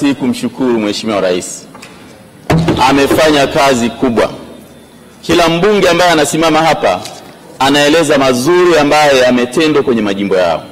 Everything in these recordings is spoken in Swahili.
nafasi kumshukuru Mheshimiwa Rais. Amefanya kazi kubwa. Kila mbunge ambaye anasimama hapa anaeleza mazuri ambayo yametendwa kwenye majimbo yao.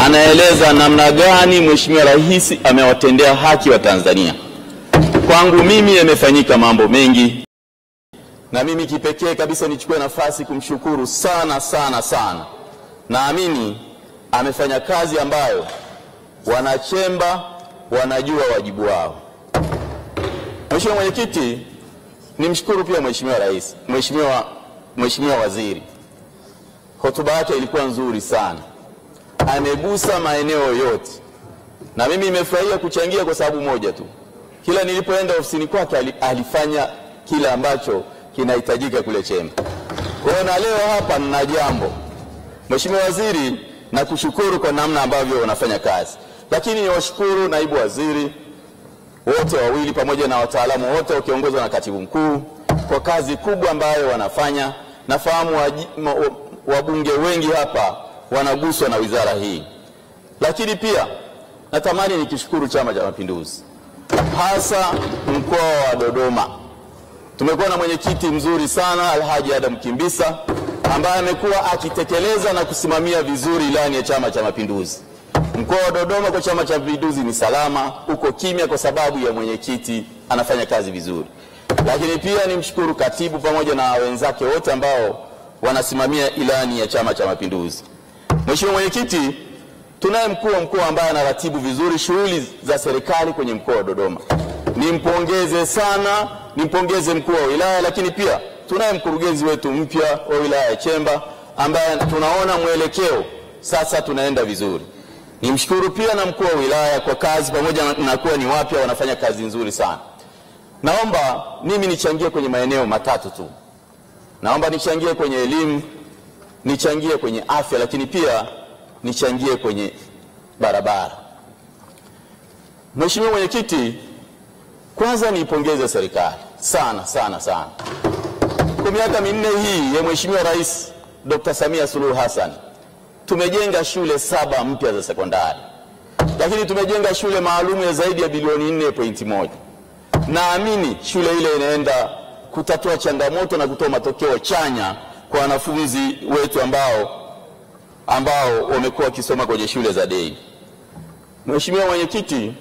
Anaeleza namna gani Mheshimiwa Rais amewatendea haki wa Tanzania. Kwangu mimi yamefanyika mambo mengi, na mimi kipekee kabisa nichukue nafasi kumshukuru sana sana sana. Naamini amefanya kazi ambayo wanachemba wanajua wajibu wao. Mheshimiwa Mwenyekiti, nimshukuru pia Mheshimiwa Rais, Mheshimiwa Waziri. Hotuba yake ilikuwa nzuri sana. Amegusa maeneo yote. Na mimi nimefurahia kuchangia kwa sababu moja tu. Kila nilipoenda ofisini kwake alifanya kila ambacho kinahitajika kule Chemba. Kwa hiyo na leo hapa nina jambo. Mheshimiwa Waziri, nakushukuru kwa namna ambavyo unafanya kazi. Lakini niwashukuru naibu waziri wote wawili pamoja na wataalamu wote wakiongozwa na katibu mkuu kwa kazi kubwa ambayo wanafanya. Nafahamu wabunge wengi hapa wanaguswa na wizara hii. Lakini pia natamani nikishukuru Chama cha Mapinduzi, hasa mkoa wa Dodoma. Tumekuwa na mwenyekiti mzuri sana Alhaji Adam Kimbisa ambaye amekuwa akitekeleza na kusimamia vizuri ilani ya Chama cha Mapinduzi. Mkoa wa Dodoma kwa Chama cha Mapinduzi ni salama, uko kimya kwa sababu ya mwenyekiti anafanya kazi vizuri. Lakini pia nimshukuru katibu pamoja na wenzake wote ambao wanasimamia ilani ya Chama cha Mapinduzi. Mheshimiwa Mwenyekiti, tunaye mkuu wa mkoa ambaye anaratibu vizuri shughuli za serikali kwenye mkoa wa Dodoma. Nimpongeze sana, nimpongeze mkuu wa wilaya, lakini pia tunaye mkurugenzi wetu mpya wa wilaya ya Chemba ambaye tunaona mwelekeo sasa tunaenda vizuri. Nimshukuru pia na mkuu wa wilaya kwa kazi pamoja na kuwa ni wapya wanafanya kazi nzuri sana. Naomba mimi nichangie kwenye maeneo matatu tu. Naomba nichangie kwenye elimu, nichangie kwenye afya, lakini pia nichangie kwenye barabara. Mheshimiwa Mwenyekiti, kwanza niipongeze serikali sana sana sana. Kwa miaka minne hii ya Mheshimiwa Rais Dr. Samia Suluhu Hassan, tumejenga shule 7 mpya za sekondari. Lakini tumejenga shule maalum ya zaidi ya bilioni 4.1. Naamini shule ile inaenda kutatua changamoto na kutoa matokeo chanya kwa wanafunzi wetu ambao wamekuwa wakisoma kwenye shule za dei. Mheshimiwa Mwenyekiti,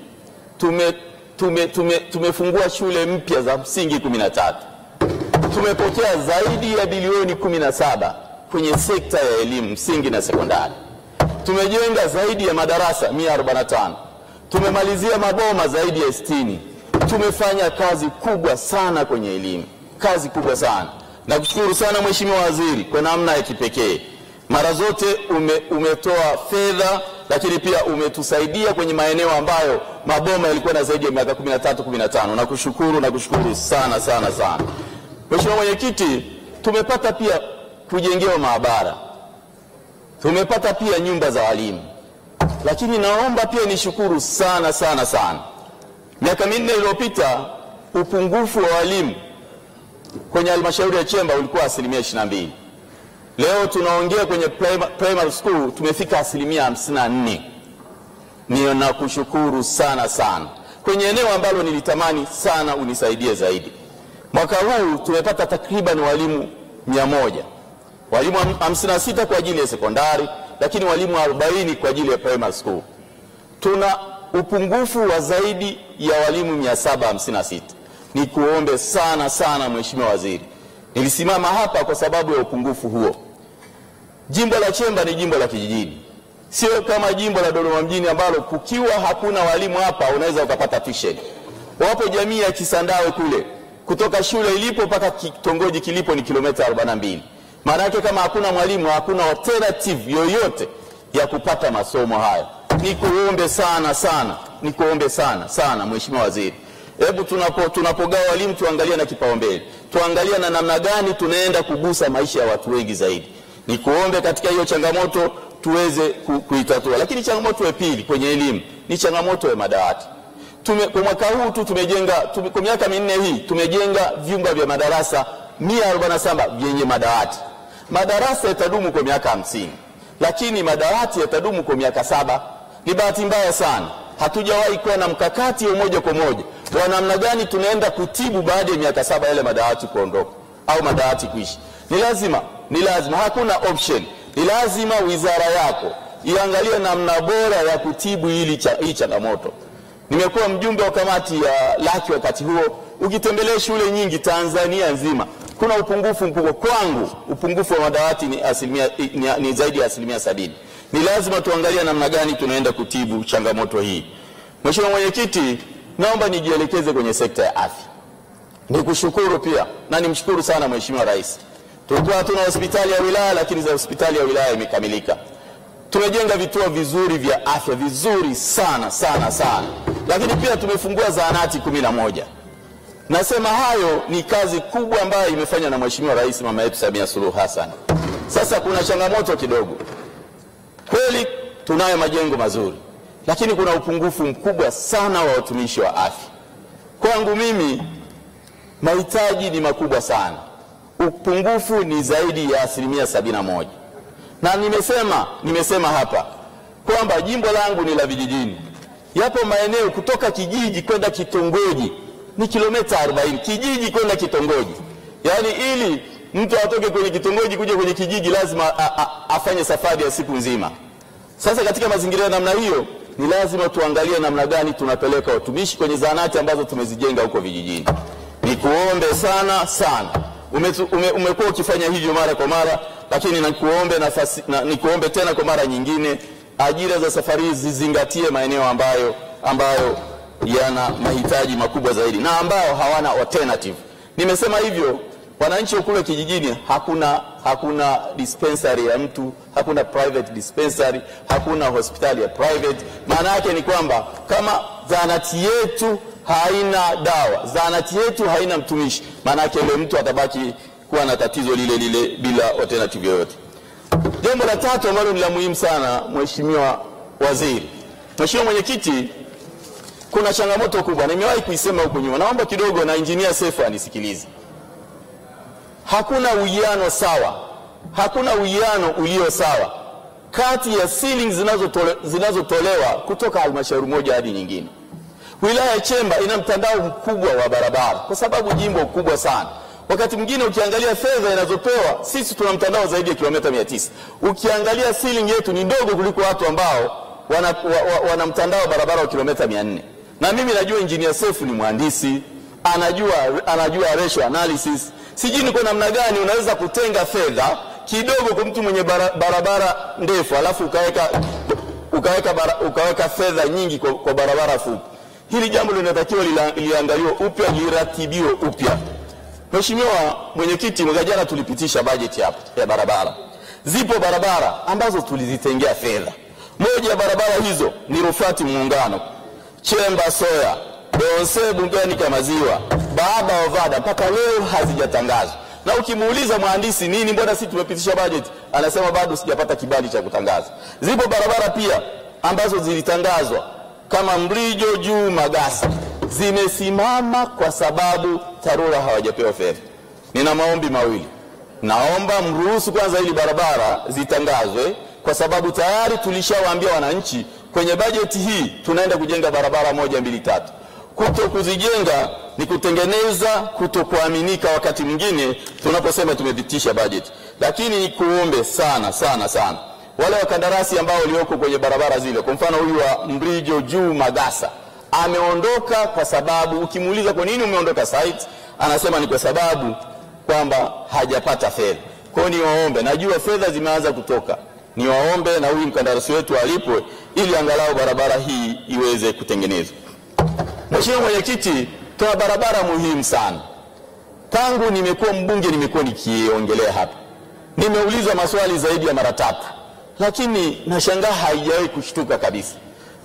tumefungua shule mpya za msingi 13. Tumepokea zaidi ya bilioni 17 kwenye sekta ya elimu msingi na sekondari. Tumejenga zaidi ya madarasa 145. Tumemalizia maboma zaidi ya 60. Tumefanya kazi kubwa sana kwenye elimu. Kazi kubwa sana. Na kushukuru sana Mheshimiwa Waziri kwa namna ya kipekee. Mara zote umetoa fedha, lakini pia umetusaidia kwenye maeneo ambayo maboma yalikuwa na zaidi ya miaka 13-15. Nakushukuru sana sana sana. Mheshimiwa Mwenyekiti, tumepata pia kujengewa maabara. Tumepata pia nyumba za walimu. Lakini naomba pia nishukuru sana sana sana. Miaka minne iliyopita upungufu wa walimu kwenye halmashauri ya Chemba ulikuwa 22%. Leo tunaongea kwenye primary school tumefika 54%. Nakushukuru sana sana. Kwenye eneo ambalo nilitamani sana unisaidie zaidi. Mwaka huu tumepata takriban walimu 100. Walimu 56 kwa ajili ya sekondari, lakini walimu 40 kwa ajili ya primary school. Tuna upungufu wa zaidi ya walimu 756. Nikuombe sana sana Mheshimiwa Waziri. Nilisimama hapa kwa sababu ya upungufu huo. Jimbo la Chemba ni jimbo la kijijini. Sio kama jimbo la Dodoma mjini ambalo kukiwa hakuna walimu hapa unaweza ukapata tuition. Wapo jamii ya Kisandawe kule. Kutoka shule ilipo mpaka kitongoji kilipo ni kilomita 42. Maana yake kama hakuna mwalimu hakuna alternative yoyote ya kupata masomo haya. Nikuombe sana sana, nikuombe sana sana Mheshimiwa Waziri. Hebu tunapogawa walimu tuangalie na kipaumbele. Tuangalie na namna gani tunaenda kugusa maisha ya watu wengi zaidi. Nikuombe katika hiyo changamoto tuweze kuitatua. Lakini changamoto ya pili kwenye elimu ni changamoto ya madawati. Kwa mwaka huu tu kwa miaka minne hii tumejenga vyumba vya madarasa 147 vyenye madawati. Madarasa yatadumu kwa miaka 50, lakini madawati yatadumu kwa miaka 7. Ni bahati mbaya sana hatujawahi kuwa na mkakati moja kwa moja wa namna gani tunaenda kutibu baada ya miaka 7 yale madawati kuondoka au madawati kuishi. Ni lazima, hakuna option. Ni lazima wizara yako iangalie namna bora ya kutibu hii changamoto. Nimekuwa mjumbe wa kamati ya Laki wakati huo. Ukitembelea shule nyingi Tanzania nzima kuna upungufu mkubwa. Kwangu upungufu wa madawati ni zaidi ya 70%. Ni lazima tuangalie namna gani tunaenda kutibu changamoto hii. Mheshimiwa Mwenyekiti, naomba nijielekeze kwenye sekta ya afya. Nikushukuru pia na nimshukuru sana Mheshimiwa Rais. Tulikuwa hatuna hospitali ya wilaya, lakini za hospitali ya wilaya imekamilika. Tumejenga vituo vizuri vya afya, vizuri sana. Lakini pia tumefungua zahanati 11. Nasema hayo ni kazi kubwa ambayo imefanywa na Mheshimiwa Rais mama yetu Samia Suluhu Hassan. Sasa kuna changamoto kidogo. Kweli tunayo majengo mazuri, lakini kuna upungufu mkubwa sana wa watumishi wa afya. Kwangu mimi mahitaji ni makubwa sana. Upungufu ni zaidi ya 71%. Na nimesema hapa kwamba jimbo langu ni la vijijini. Yapo maeneo kutoka kijiji kwenda kitongoji ni kilomita 40, kijiji kwenda kitongoji. Yaani ili mtu atoke kwenye kitongoji kuja kwenye kijiji lazima afanye safari ya siku nzima. Sasa katika mazingira ya namna hiyo ni lazima tuangalie namna gani tunapeleka watumishi kwenye zahanati ambazo tumezijenga huko vijijini. Nikuombe sana. Umekuwa ukifanya hivyo mara kwa mara, lakini nikuombe tena kwa mara nyingine, ajira za safari hizi zizingatie maeneo ambayo yana mahitaji makubwa zaidi na ambao hawana alternative. Nimesema hivyo, wananchi kule kijijini hakuna dispensary ya mtu, hakuna private dispensary, hakuna hospitali ya private. Maana yake ni kwamba kama zahanati yetu haina dawa, zahanati yetu haina mtumishi, maana yake yule mtu atabaki kuwa na tatizo lile bila alternative yoyote. Jambo la tatu ambalo ni la muhimu sana, Mheshimiwa Waziri, Mheshimiwa Mwenyekiti, kuna changamoto kubwa. Nimewahi kuisema huko nyuma. Naomba kidogo na Engineer Sefa anisikilize. Hakuna uwiano sawa. Hakuna uwiano ulio sawa kati ya ceilings zinazotolewa kutoka halmashauri moja hadi nyingine. Wilaya ya Chemba ina mtandao mkubwa wa barabara kwa sababu jimbo kubwa sana. Wakati mwingine ukiangalia fedha inazopewa, sisi tuna mtandao zaidi ya kilomita 900. Ukiangalia ceiling yetu ni ndogo kuliko watu ambao wana mtandao wa barabara wa kilomita 400. Na mimi najua Engineer Sefu ni mhandisi, anajua ratio analysis. Sijui kwa namna gani unaweza kutenga fedha kidogo kwa mtu mwenye barabara ndefu alafu ukaweka fedha nyingi kwa barabara fupi. Hili jambo linatakiwa liangaliwe upya, liratibiwe upya. Mheshimiwa Mwenyekiti, mwaka jana tulipitisha bajeti hapa ya barabara. Zipo barabara ambazo tulizitengea fedha. Moja ya barabara hizo ni Rufati Muungano, Chemba Soya, Donse Bungeni Kamaziwa, Baba Ovada, mpaka leo hazijatangazwa. Na ukimuuliza mhandisi nini, mbona sisi tumepitisha bajeti, anasema bado sijapata kibali cha kutangaza. Zipo barabara pia ambazo zilitangazwa kama Mrijo Juu Magasa, zimesimama kwa sababu TARURA hawajapewa fedha. Nina maombi mawili. Naomba mruhusu kwanza ili barabara zitangazwe, kwa sababu tayari tulishawaambia wananchi kwenye bajeti hii tunaenda kujenga barabara 1, 2, 3. Kuto kuzijenga ni kutengeneza kutokuaminika wakati mwingine tunaposema tumepitisha bajeti. Lakini nikuombe sana wale wakandarasi ambao walioko kwenye barabara zile, kwa mfano huyu wa Mrijo Juu Magasa ameondoka kwa sababu, ukimuuliza kwa nini umeondoka site, anasema ni kwa sababu kwamba hajapata fedha. Kwa hiyo niwaombe, najua fedha zimeanza kutoka, niwaombe na huyu mkandarasi wetu alipwe ili angalau barabara hii iweze kutengenezwa. Mheshimiwa Mwenyekiti, tuna barabara muhimu sana. Tangu nimekuwa mbunge nimekuwa nikiongelea hapa. Nimeulizwa maswali zaidi ya mara 3, lakini nashangaa haijawahi kushtuka kabisa.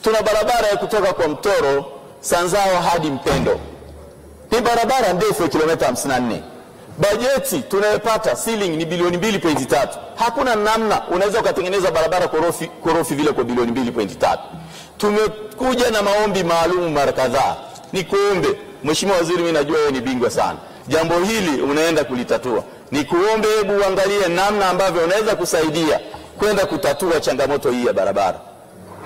Tuna barabara ya kutoka kwa Mtoro Sanzao hadi Mpendo. Ni barabara ndefu ya kilomita 54. Bajeti tunayopata ceiling ni bilioni 2.3. Hakuna namna unaweza ukatengeneza barabara korofi vile kwa bilioni 2.3. Tumekuja na maombi maalum mara kadhaa. Nikuombe Mheshimiwa Waziri, mimi najua wewe ni bingwa sana. Jambo hili unaenda kulitatua. Nikuombe hebu uangalie namna ambavyo unaweza kusaidia kwenda kutatua changamoto hii ya barabara.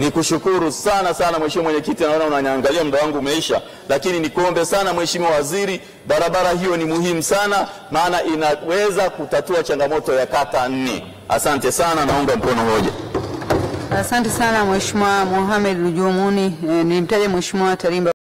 Nikushukuru sana sana Mheshimiwa Mwenyekiti, naona unaniangalia muda wangu umeisha, lakini nikuombe sana Mheshimiwa Waziri, barabara hiyo ni muhimu sana, maana inaweza kutatua changamoto ya kata 4. Asante sana, naunga mkono hoja. Asante sana Mheshimiwa Mohamed Lujumuni. Nilimtaja Mheshimiwa Tarimba